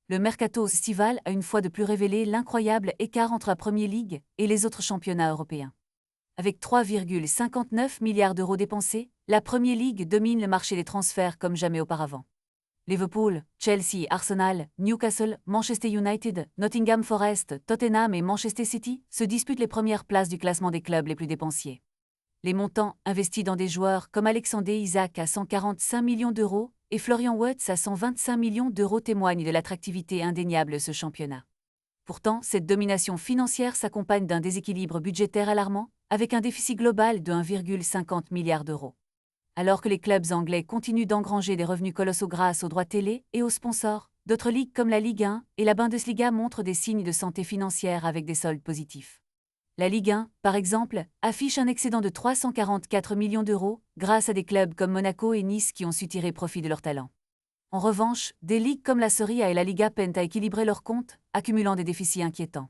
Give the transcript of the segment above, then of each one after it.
Le mercato estival a une fois de plus révélé l'incroyable écart entre la Premier League et les autres championnats européens. Avec 3,59 milliards d'euros dépensés, la Premier League domine le marché des transferts comme jamais auparavant. Liverpool, Chelsea, Arsenal, Newcastle, Manchester United, Nottingham Forest, Tottenham et Manchester City se disputent les premières places du classement des clubs les plus dépensiers. Les montants investis dans des joueurs comme Alexander Isak à 145 millions d'euros et Florian Wirtz à 125 millions d'euros témoignent de l'attractivité indéniable de ce championnat. Pourtant, cette domination financière s'accompagne d'un déséquilibre budgétaire alarmant, avec un déficit global de 1,50 milliard d'euros. Alors que les clubs anglais continuent d'engranger des revenus colossaux grâce aux droits télé et aux sponsors, d'autres ligues comme la Ligue 1 et la Bundesliga montrent des signes de santé financière avec des soldes positifs. La Ligue 1, par exemple, affiche un excédent de 344 millions d'euros grâce à des clubs comme Monaco et Nice qui ont su tirer profit de leur talent. En revanche, des ligues comme la Serie A et la Liga peinent à équilibrer leurs comptes, accumulant des déficits inquiétants.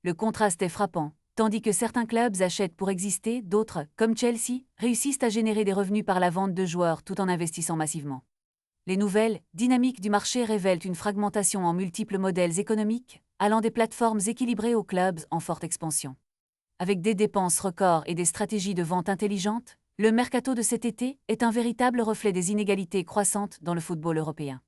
Le contraste est frappant. Tandis que certains clubs achètent pour exister, d'autres, comme Chelsea, réussissent à générer des revenus par la vente de joueurs tout en investissant massivement. Les nouvelles dynamiques du marché révèlent une fragmentation en multiples modèles économiques, allant des plateformes équilibrées aux clubs en forte expansion. Avec des dépenses records et des stratégies de vente intelligentes, le mercato de cet été est un véritable reflet des inégalités croissantes dans le football européen.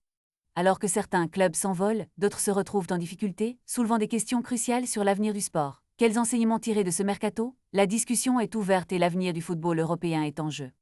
Alors que certains clubs s'envolent, d'autres se retrouvent en difficulté, soulevant des questions cruciales sur l'avenir du sport. Quels enseignements tirer de ce mercato? La discussion est ouverte et l'avenir du football européen est en jeu.